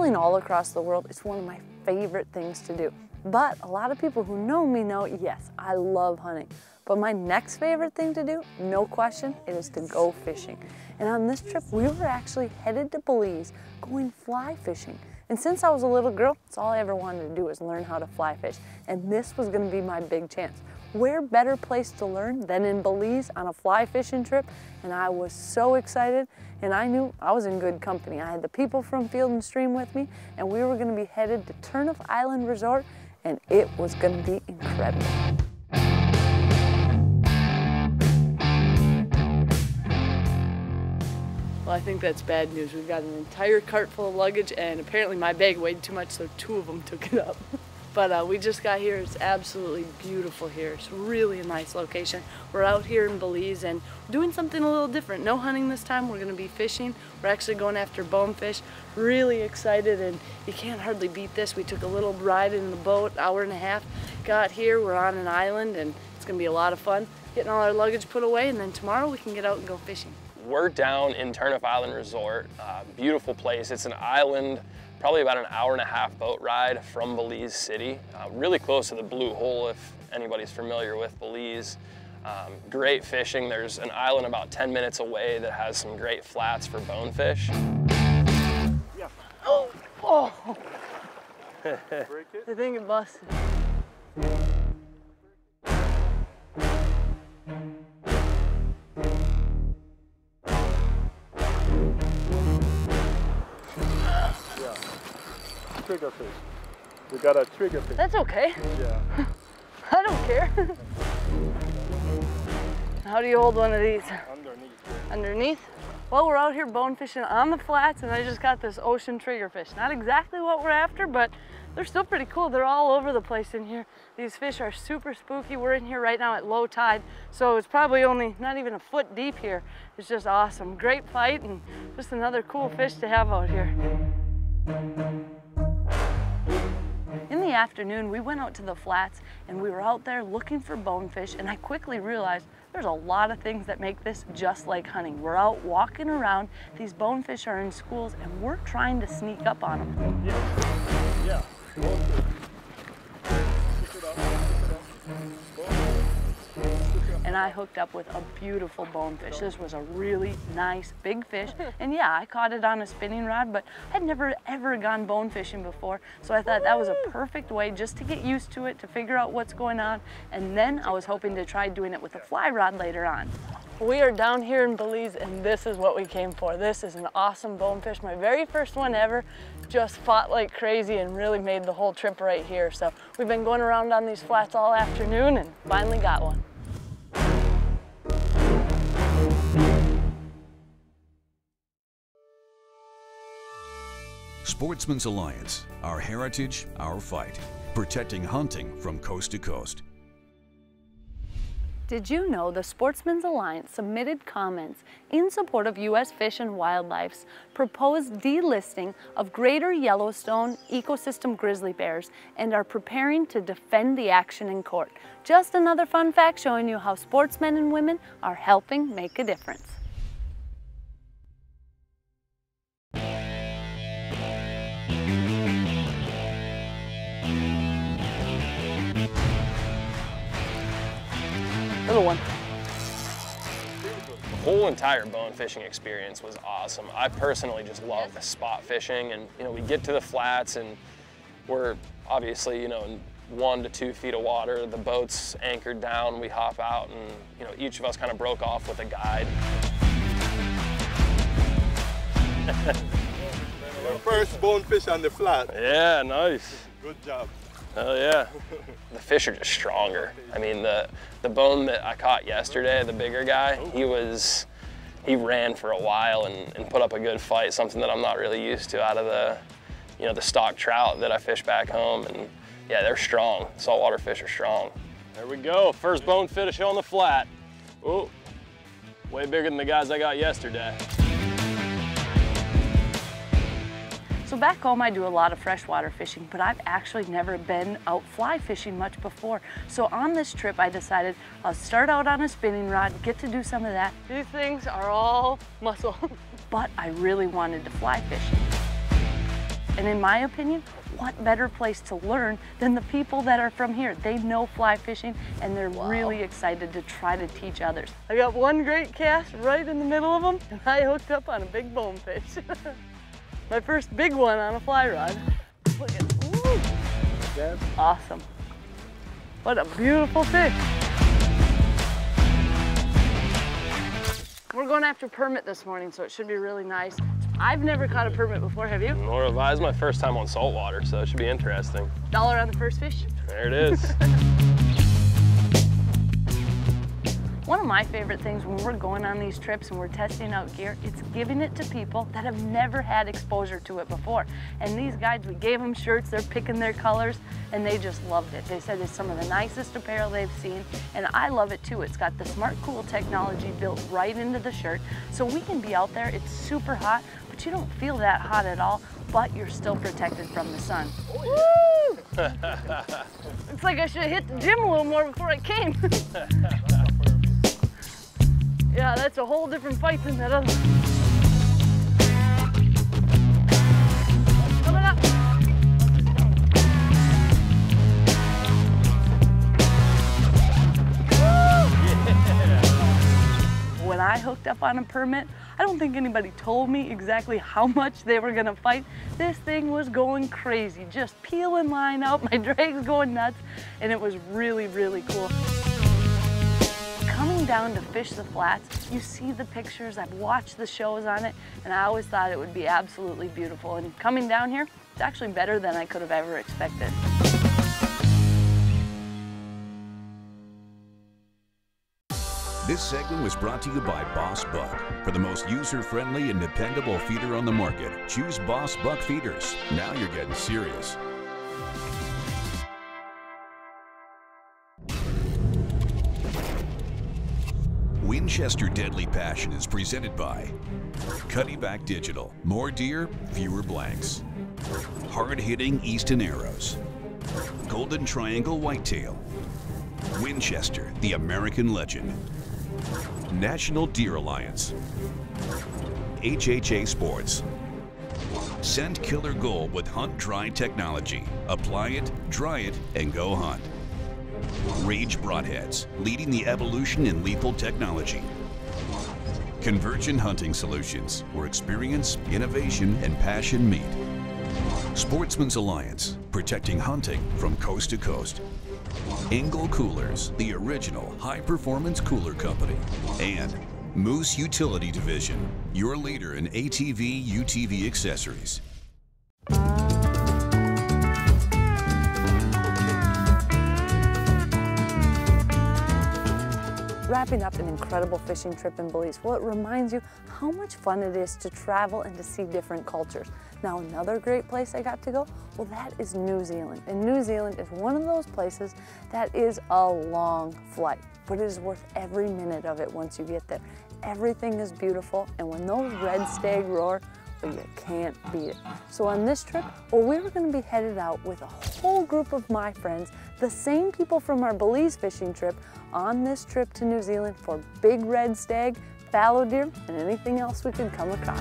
Traveling all across the world is one of my favorite things to do. But a lot of people who know me know, yes, I love hunting. But my next favorite thing to do, no question, it is to go fishing. And on this trip, we were actually headed to Belize, going fly fishing. And since I was a little girl, that's all I ever wanted to do was learn how to fly fish. And this was gonna be my big chance. Where better place to learn than in Belize on a fly fishing trip? And I was so excited, and I knew I was in good company. I had the people from Field and Stream with me, and we were gonna be headed to Turniff Island Resort, and it was gonna be incredible. Well, I think that's bad news. We've got an entire cart full of luggage, and apparently my bag weighed too much, so 2 of them took it up. But we just got here. It's absolutely beautiful here. It's really a nice location. We're out here in Belize and doing something a little different. No hunting this time. We're gonna be fishing. We're actually going after bonefish. Really excited, and you can't hardly beat this. We took a little ride in the boat, hour and a half. Got here, we're on an island, and it's gonna be a lot of fun. Getting all our luggage put away, and then tomorrow we can get out and go fishing. We're down in Turniff Island Resort. Beautiful place. It's an island, probably about an hour and a half boat ride from Belize City. Really close to the Blue Hole if anybody's familiar with Belize. Great fishing. There's an island about 10 minutes away that has some great flats for bonefish. Yeah. Oh! Oh! Break it? I think it busted. Trigger fish. We got a trigger fish. That's okay. Yeah. I don't care. How do you hold one of these? Underneath. Underneath? Well, we're out here bone fishing on the flats, and I just got this ocean triggerfish. Not exactly what we're after, but they're still pretty cool. They're all over the place in here. These fish are super spooky. We're in here right now at low tide, so it's probably only not even a foot deep here. It's just awesome. Great fight, and just another cool fish to have out here. In the afternoon, we went out to the flats and we were out there looking for bonefish, and I quickly realized there's a lot of things that make this just like hunting. We're out walking around, these bonefish are in schools, and we're trying to sneak up on them. Yeah. And I hooked up with a beautiful bonefish. This was a really nice big fish. And yeah, I caught it on a spinning rod, but I'd never ever gone bone fishing before. So I thought that was a perfect way just to get used to it, to figure out what's going on. And then I was hoping to try doing it with a fly rod later on. We are down here in Belize, and this is what we came for. This is an awesome bonefish, my very first one ever. Just fought like crazy and really made the whole trip right here. So we've been going around on these flats all afternoon and finally got one. Sportsman's Alliance, our heritage, our fight, protecting hunting from coast to coast. Did you know the Sportsman's Alliance submitted comments in support of U.S. Fish and Wildlife's proposed delisting of Greater Yellowstone ecosystem grizzly bears and are preparing to defend the action in court? Just another fun fact showing you how sportsmen and women are helping make a difference. Little one. The whole entire bone fishing experience was awesome. I personally just love the spot fishing, and we get to the flats and we're obviously in 1 to 2 feet of water. The boat's anchored down, we hop out, and each of us kind of broke off with a guide. Your first bonefish on the flat. Yeah, nice. Good job. Hell yeah. The fish are just stronger. I mean, the bone that I caught yesterday, the bigger guy, he ran for a while and put up a good fight, something that I'm not really used to out of the stock trout that I fish back home. And yeah, they're strong. Saltwater fish are strong. There we go, first bonefish on the flat. Oh, way bigger than the guys I got yesterday. So back home I do a lot of freshwater fishing, but I've actually never been out fly fishing much before. So on this trip I decided I'll start out on a spinning rod, get to do some of that. These things are all muscle, but I really wanted to fly fish. And in my opinion, what better place to learn than the people that are from here? They know fly fishing and they're really excited to try to teach others. I got one great cast right in the middle of them and I hooked up on a big bonefish. My first big one on a fly rod. Look at, ooh, that's awesome. What a beautiful fish. We're going after permit this morning, so it should be really nice. I've never caught a permit before, have you? Nor have I. It's my first time on saltwater, so it should be interesting. $1 on the first fish? There it is. One of my favorite things when we're going on these trips and we're testing out gear, it's giving it to people that have never had exposure to it before. And these guides, we gave them shirts, they're picking their colors, and they just loved it. They said it's some of the nicest apparel they've seen, and I love it too. It's got the Smart Cool technology built right into the shirt, so we can be out there, it's super hot, but you don't feel that hot at all, but you're still protected from the sun. Woo! It's like I should have hit the gym a little more before I came. Yeah, that's a whole different fight than that other one. Coming up. Yeah. When I hooked up on a permit, I don't think anybody told me exactly how much they were gonna fight. This thing was going crazy, just peeling line out, my drag's going nuts, and it was really, really cool. Coming down to fish the flats, you see the pictures, I've watched the shows on it, and I always thought it would be absolutely beautiful. And coming down here, it's actually better than I could have ever expected. This segment was brought to you by Boss Buck. For the most user-friendly and dependable feeder on the market, choose Boss Buck feeders. Now you're getting serious. Winchester Deadly Passion is presented by Cudde Back Digital. More deer, fewer blanks. Hard-hitting Easton Arrows. Golden Triangle Whitetail. Winchester, the American legend. National Deer Alliance. HHA Sports. Send killer gold with Hunt Dry technology. Apply it, dry it, and go hunt. Rage Broadheads, leading the evolution in lethal technology. Convergent Hunting Solutions, where experience, innovation, and passion meet. Sportsman's Alliance, protecting hunting from coast to coast. Engel Coolers, the original high-performance cooler company. And Moose Utility Division, your leader in ATV, UTV accessories. Wrapping up an incredible fishing trip in Belize, well, it reminds you how much fun it is to travel and to see different cultures. Now, another great place I got to go, well, that is New Zealand. And New Zealand is one of those places that is a long flight, but it is worth every minute of it once you get there. Everything is beautiful, and when those red stag roar, well, you can't beat it. So on this trip, well, we were going to be headed out with a whole group of my friends, the same people from our Belize fishing trip, on this trip to New Zealand for big red stag, fallow deer, and anything else we could come across.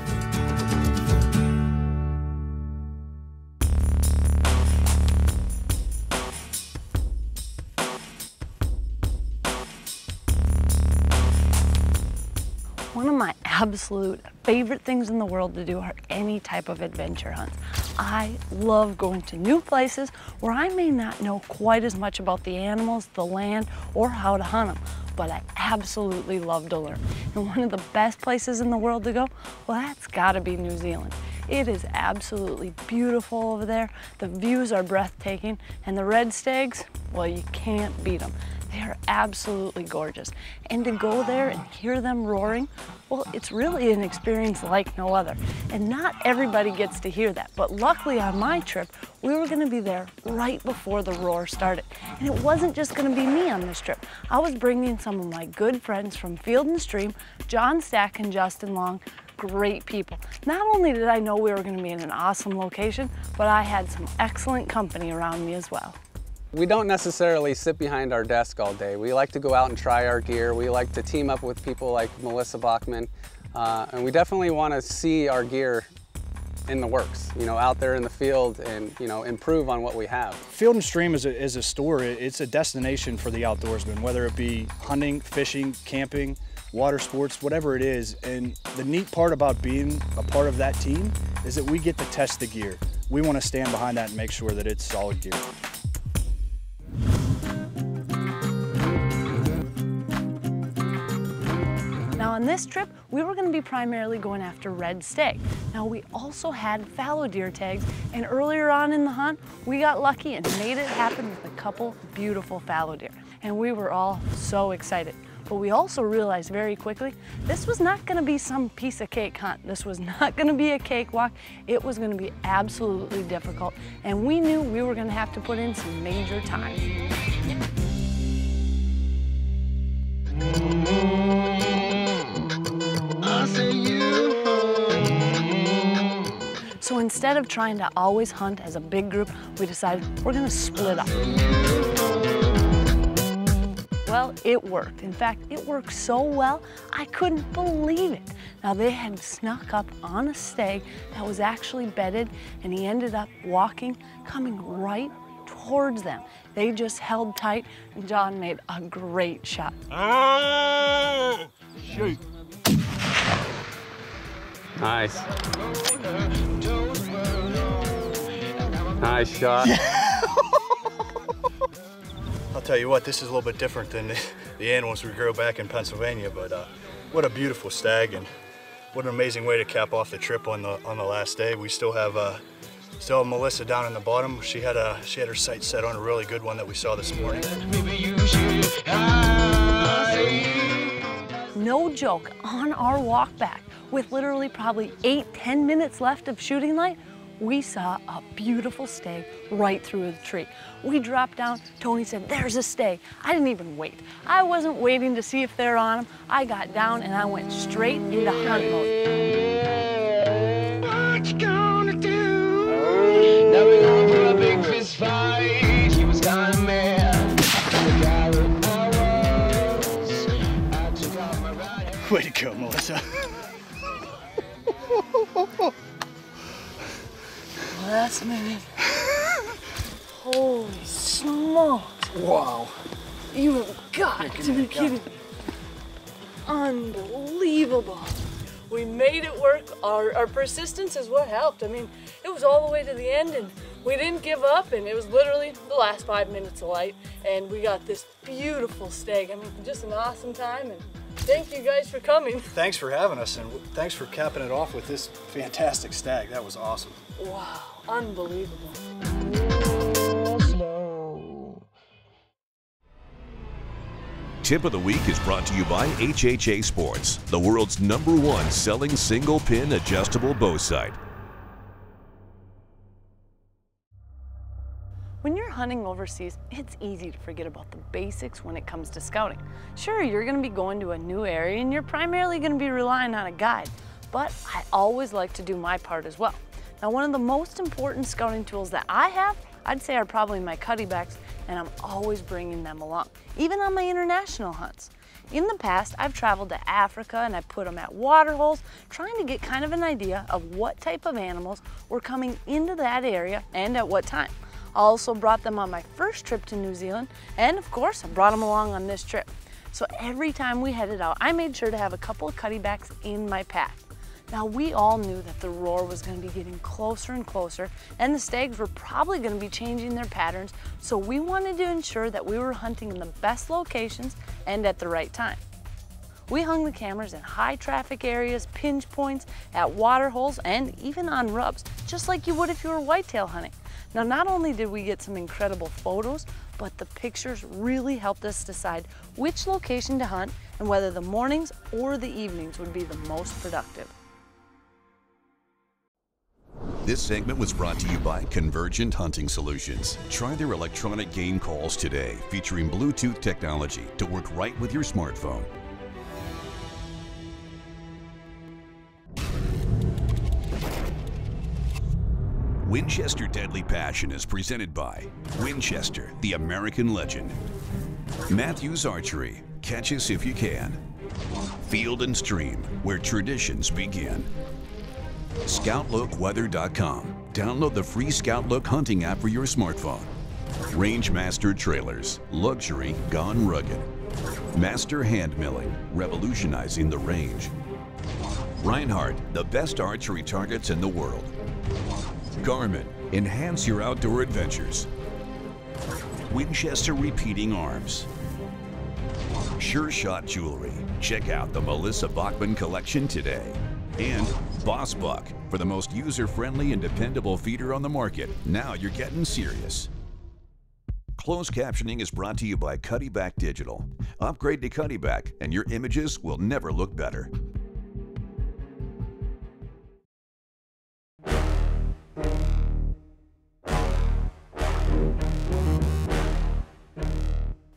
One of my absolute favorite things in the world to do are any type of adventure hunts. I love going to new places where I may not know quite as much about the animals, the land, or how to hunt them, but I absolutely love to learn. And one of the best places in the world to go, well, that's gotta be New Zealand. It is absolutely beautiful over there. The views are breathtaking, and the red stags, well, you can't beat them. They are absolutely gorgeous. And to go there and hear them roaring, well, it's really an experience like no other. And not everybody gets to hear that. But luckily on my trip, we were gonna be there right before the roar started. And it wasn't just gonna be me on this trip. I was bringing some of my good friends from Field and Stream, John Stack and Justin Long, great people. Not only did I know we were gonna be in an awesome location, but I had some excellent company around me as well. We don't necessarily sit behind our desk all day. We like to go out and try our gear. We like to team up with people like Melissa Bachman. And we definitely want to see our gear in the works, you know, out there in the field and, you know, improve on what we have. Field and Stream is a store. It's a destination for the outdoorsman, whether it be hunting, fishing, camping, water sports, whatever it is. And the neat part about being a part of that team is that we get to test the gear. We want to stand behind that and make sure that it's solid gear. Now on this trip, we were going to be primarily going after red stag. Now we also had fallow deer tags, and earlier on in the hunt, we got lucky and made it happen with a couple beautiful fallow deer. And we were all so excited. But we also realized very quickly, this was not going to be some piece of cake hunt. This was not going to be a cakewalk. It was going to be absolutely difficult. And we knew we were going to have to put in some major time. So instead of trying to always hunt as a big group, we decided we're going to split up. Well, it worked. In fact, it worked so well, I couldn't believe it. Now, they had snuck up on a stag that was actually bedded, and he ended up walking, coming right towards them. They just held tight, and John made a great shot. Shoot. Nice. Nice shot. I'll tell you what, this is a little bit different than the animals we grow back in Pennsylvania, but what a beautiful stag, and what an amazing way to cap off the trip on the last day. We still have Melissa down in the bottom. She had her sights set on a really good one that we saw this morning. No joke, on our walk back, with literally probably 8-10 minutes left of shooting light, we saw a beautiful stag right through the tree. We dropped down, Tony said, there's a stag. I didn't even wait. I wasn't waiting to see if they're on him. I got down and I went straight into hunt mode. What you gonna do? Now we're going for a big fist fight. He was kinda mad. Way to go, Melissa. Last minute. Holy smokes. Wow. You have got to be kidding me. Unbelievable. We made it work. Our persistence is what helped. I mean, it was all the way to the end, and we didn't give up, and it was literally the last 5 minutes of light, and we got this beautiful stag. I mean, just an awesome time, and thank you guys for coming. Thanks for having us, and thanks for capping it off with this fantastic stag. That was awesome. Wow, unbelievable. Tip of the Week is brought to you by HHA Sports, the world's #1 selling single-pin adjustable bow sight. When you're hunting overseas, it's easy to forget about the basics when it comes to scouting. Sure, you're going to be going to a new area and you're primarily going to be relying on a guide, but I always like to do my part as well. Now, one of the most important scouting tools that I have, I'd say, are probably my Cudde bags, and I'm always bringing them along, even on my international hunts. In the past, I've traveled to Africa and I put them at water holes, trying to get kind of an idea of what type of animals were coming into that area and at what time. I also brought them on my first trip to New Zealand, and of course, I brought them along on this trip. So every time we headed out, I made sure to have a couple of Cudde bags in my pack. Now, we all knew that the roar was going to be getting closer and closer, and the stags were probably going to be changing their patterns, so we wanted to ensure that we were hunting in the best locations and at the right time. We hung the cameras in high traffic areas, pinch points, at water holes, and even on rubs, just like you would if you were whitetail hunting. Now, not only did we get some incredible photos, but the pictures really helped us decide which location to hunt and whether the mornings or the evenings would be the most productive. This segment was brought to you by Convergent Hunting Solutions. Try their electronic game calls today, featuring Bluetooth technology to work right with your smartphone. Winchester Deadly Passion is presented by Winchester, the American legend. Matthews Archery, catch us if you can. Field and Stream, where traditions begin. ScoutLookWeather.com. Download the free ScoutLook hunting app for your smartphone. Rangemaster Trailers, luxury gone rugged. Master Hand Milling, revolutionizing the range. Reinhardt, the best archery targets in the world. GARMIN, enhance your outdoor adventures. Winchester repeating arms. SureShot Jewelry. Check out the Melissa Bachman collection today. And Boss Buck, for the most user-friendly and dependable feeder on the market. Now you're getting serious. Closed captioning is brought to you by Cudde Digital. Upgrade to Cudde and your images will never look better.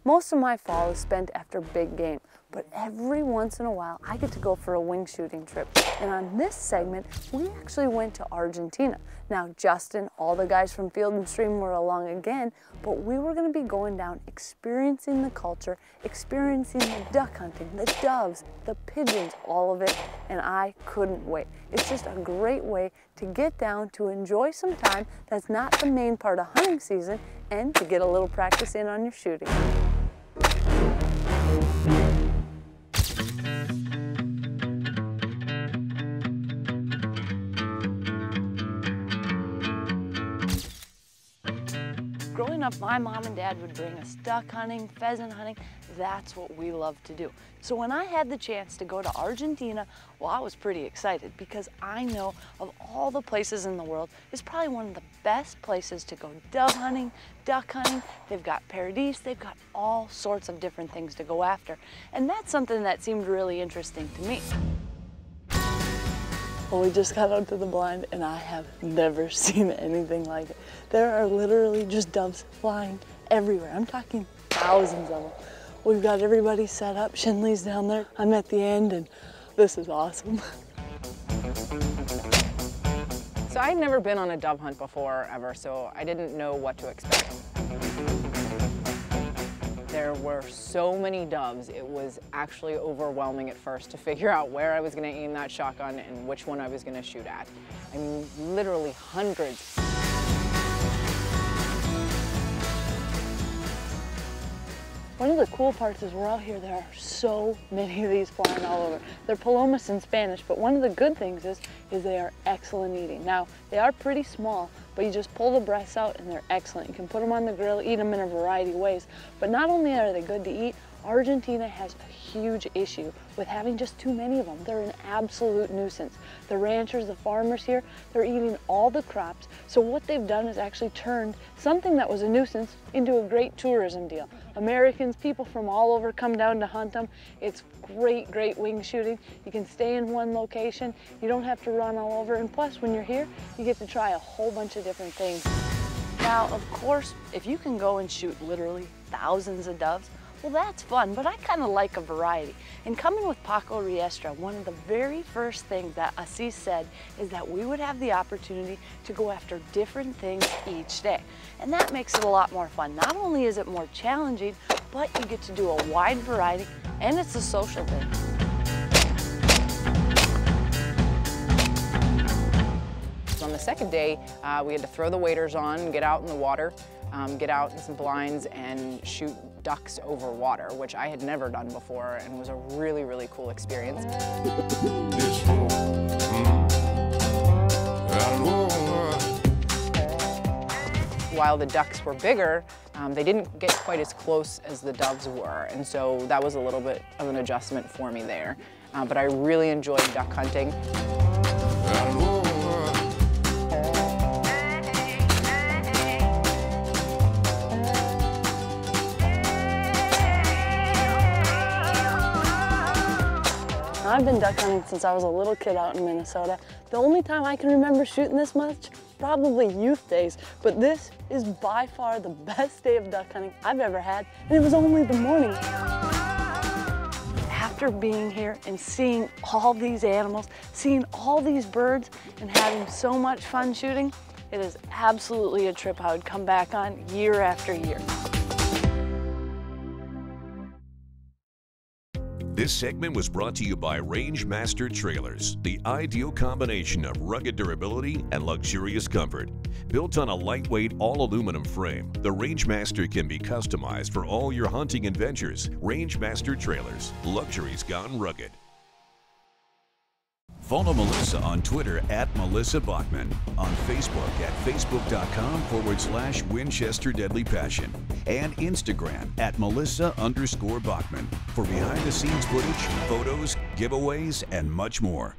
Most of my fall is spent after big game, but every once in a while I get to go for a wing shooting trip. And on this segment, we actually went to Argentina. Now Justin, all the guys from Field and Stream were along again, but we were gonna be going down, experiencing the culture, experiencing the duck hunting, the doves, the pigeons, all of it, and I couldn't wait. It's just a great way to get down to enjoy some time that's not the main part of hunting season and to get a little practice in on your shooting. Growing up, my mom and dad would bring us duck hunting, pheasant hunting. That's what we love to do. So when I had the chance to go to Argentina, well, I was pretty excited because I know of all the places in the world, it's probably one of the best places to go dove hunting, duck hunting. They've got paradise, they've got all sorts of different things to go after. And that's something that seemed really interesting to me. Well, we just got out to the blind and I have never seen anything like it. There are literally just doves flying everywhere. I'm talking thousands of them. We've got everybody set up. Shinley's down there. I'm at the end and this is awesome. So I'd never been on a dove hunt before ever, so I didn't know what to expect. There were so many doves, it was actually overwhelming at first to figure out where I was going to aim that shotgun and which one I was going to shoot at. I mean, literally hundreds. One of the cool parts is we're out here, there are so many of these flying all over. They're palomas in Spanish, but one of the good things is they are excellent eating. Now, they are pretty small, but you just pull the breasts out and they're excellent. You can put them on the grill, eat them in a variety of ways. But not only are they good to eat, Argentina has a huge issue with having just too many of them. They're an absolute nuisance. The ranchers, the farmers here, they're eating all the crops. So what they've done is actually turned something that was a nuisance into a great tourism deal. Americans, people from all over come down to hunt them. It's great, great wing shooting. You can stay in one location. You don't have to run all over. And plus, when you're here, you get to try a whole bunch of different things. Now, of course, if you can go and shoot literally thousands of doves, well, that's fun, but I kind of like a variety. And coming with Paco Riestra, one of the very first things that Assis said is that we would have the opportunity to go after different things each day. And that makes it a lot more fun. Not only is it more challenging, but you get to do a wide variety, and it's a social thing. So on the second day, we had to throw the waders on, get out in the water, get out in some blinds and shoot ducks over water, which I had never done before and was a really, really cool experience. While the ducks were bigger, they didn't get quite as close as the doves were, and so that was a little bit of an adjustment for me there. But I really enjoyed duck hunting. I've been duck hunting since I was a little kid out in Minnesota. The only time I can remember shooting this much, probably youth days, but this is by far the best day of duck hunting I've ever had, and it was only the morning. After being here and seeing all these animals, seeing all these birds, and having so much fun shooting, it is absolutely a trip I would come back on year after year. This segment was brought to you by Rangemaster Trailers, the ideal combination of rugged durability and luxurious comfort. Built on a lightweight all-aluminum frame, the Rangemaster can be customized for all your hunting adventures. Rangemaster Trailers, luxury's gone rugged. Follow Melissa on Twitter at Melissa Bachman, on Facebook at facebook.com/Winchester Deadly Passion, and Instagram at Melissa_Bachman for behind-the-scenes footage, photos, giveaways, and much more.